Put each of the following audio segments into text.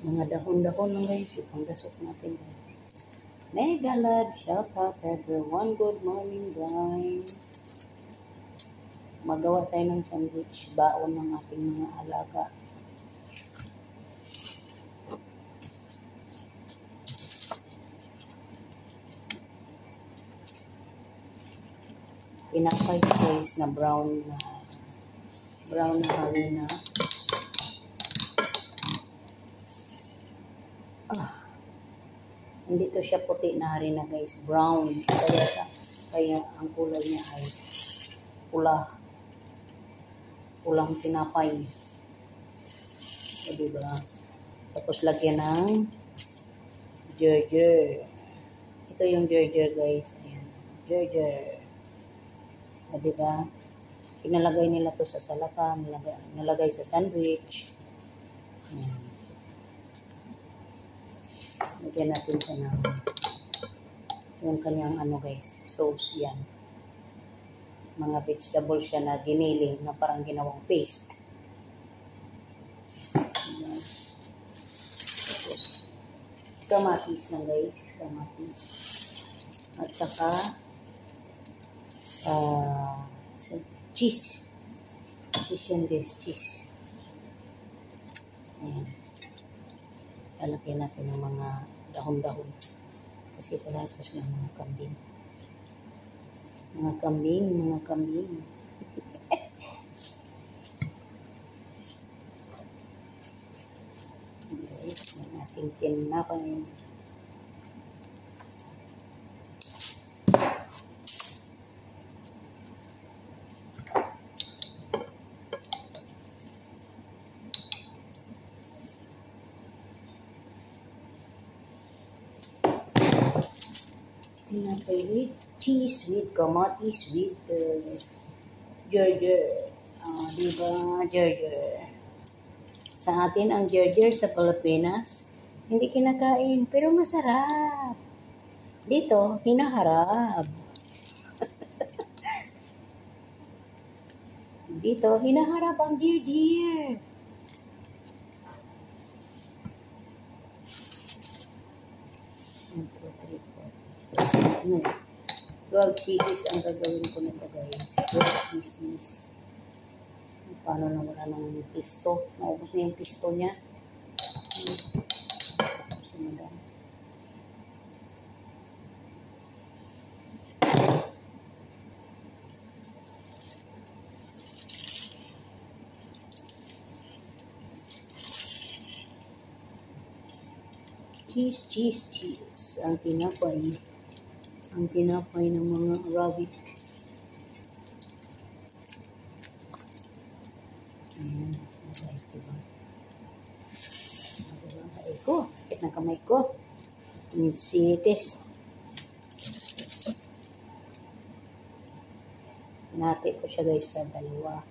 Mga dahon-dahon lang guys, ipangdasok natin guys. Mega love, shout out everyone. Good morning guys. Magawa tayo ng sandwich, baon ng ating mga alaga. Tinapay guys na brown na harina. Hindi to siya puti na harina guys, brown. Kaya ang kulay niya ay pulang tinapay. O diba? Tapos lagyan ng gerger. Ito yung gerger guys. Ayan. Gerger. O diba? Pinalagay nila to sa salata, nalagay sa sandwich. Ayan. Lagyan natin ito ng yung kanyang guys, sauce yan. Mga vegetables siya na giniling na parang ginawang paste. Ayan. Tapos, kamatis lang guys, kamatis. At saka cheese. Cheese yan guys, cheese. Ayan. Lalagyan natin ng mga dahon-dahon. Kasi pala ito sila mga kambing. Mga kambing. Okay, may natin tinapay. Tinapay with cheese, with kamatis, with gerger. Diba? Gerger. Sa atin, ang gerger sa Pilipinas, hindi kinakain, pero masarap. Dito, hinaharap. Dito, hinaharap ang gerger. 12 pieces ang gagawin ko nito guys. 12 pieces. Paano na wala ng pisto? Naubos na yung pisto niya. Cheese. Ang tinapay ng mga Arabic. Ayan, guys, diba? Sakit ng kamay ko. Sitis. Nati ko siya guys sa dalawa.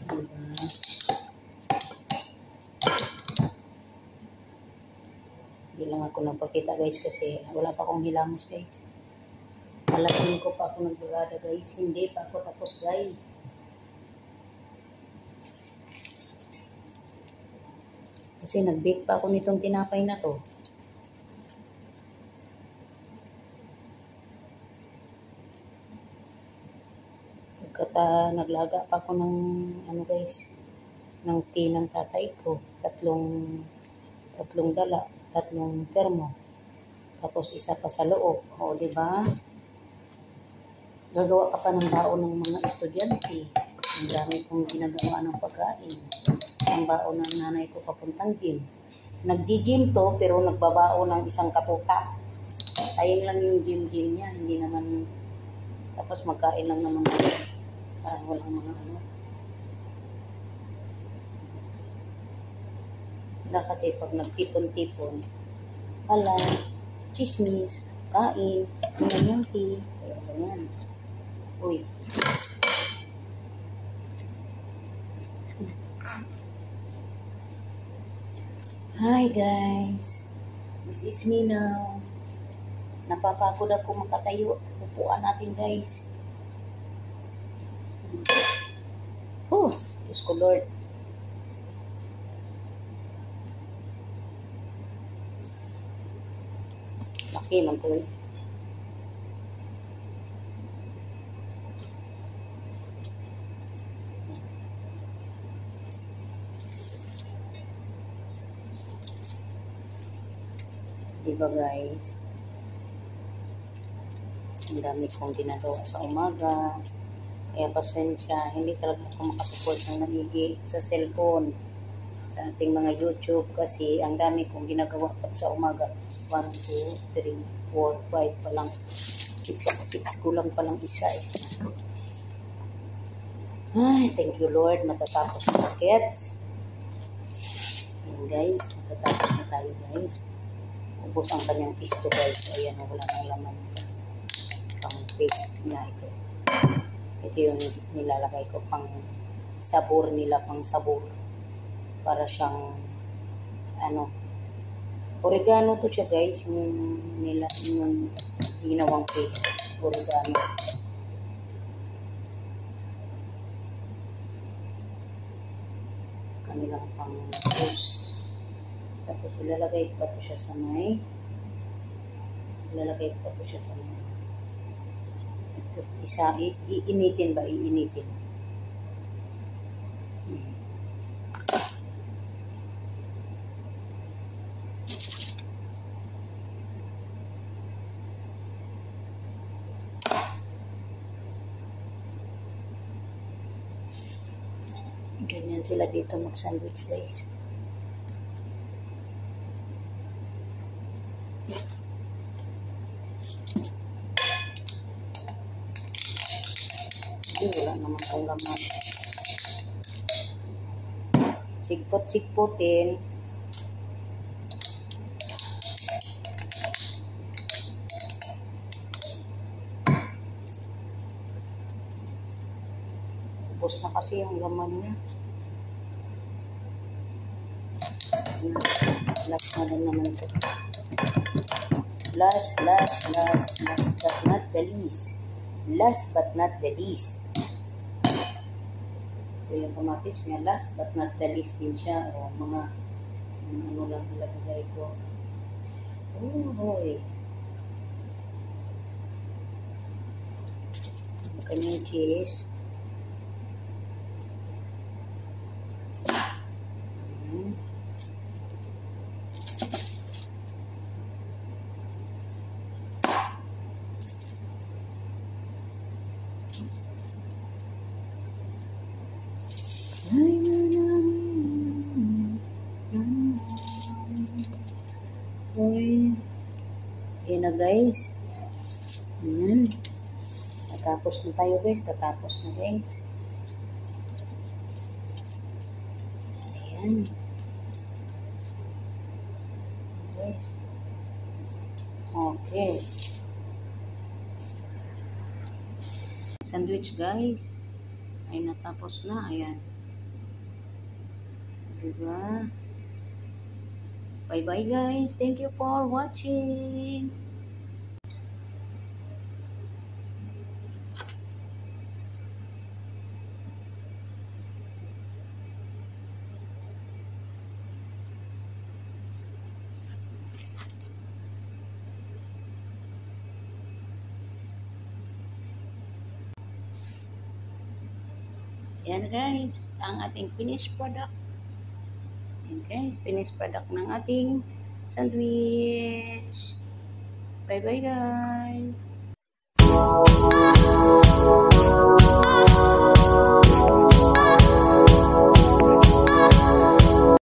Diba? Hindi lang ako nagpakita guys kasi wala pa akong hilamos guys. Malaking ko pa ako nagburada guys. Hindi pa ako tapos guys. Kasi nag-bake pa ako nitong tinapay na to. Naglaga pa ako ng guys, ng tea ng tatay ko. Tatlong termo. Tapos isa pa sa loob. O, diba? Gagawa ka pa ng baon ng mga estudyante. Ang dami kong ginagawa ng pagkain. Ang baon ng nanay ko papuntang gym. Nag-gym to, pero nagbabaon ng isang katuta. Sayang lang yung gym niya. Hindi naman, tapos magkain lang naman. Parang walang mga na kasi pag nagtipon-tipon, hala, chismis, kain, yung tea, kaya ganyan. Uy. Hi guys, this is me now. Napapagod ako makatayo. Upuan natin guys. Diyos ko, Lord. Laki man to eh. Diba guys? Ang dami kong ginagawa sa umaga. Kaya pasensya, hindi talaga ako makasupport ng maigi sa cellphone, sa ating mga YouTube kasi ang dami kong ginagawa pa sa umaga. 1, 2, 3, 4, 5 pa lang. 6 kulang pa lang isa eh. Ay, thank you Lord, matatapos na kids. Ayan guys, matatapos na tayo guys. Ubos ang kanyang pisto guys. Ayan, wala nang laman. Pang paste niya ito. Ito yung nilalagay ko pang sabor nila, pang sabor. Para siyang ano, oregano to siya guys, yung ginawang paste, oregano. Kanilang pang sauce. Tapos ilalagay ko pa to siya sa may ito, isa, iinitin ba? Iinitin. Ganyan sila dito mag-sandwich guys. Wala naman kang laman. Sigpot-sigpotin. Ubos na kasi yung laman niya. Last na lang naman ito. Last but not the least. Last but not the least. Ito yung kamatis niya. Last but not the least din siya. O mga ano lang ilagay ko. Oh, hoy. Kanyang cheese. Yan na guys. Ayan. Tatapos na tayo guys. Ayan. Guys. Okay. Sandwich guys. Ay natapos na. Ayan. Diba? Bye-bye guys. Thank you for watching. Yan guys, ang ating finished product. Yan guys, finished product ng ating sandwich. Bye bye guys.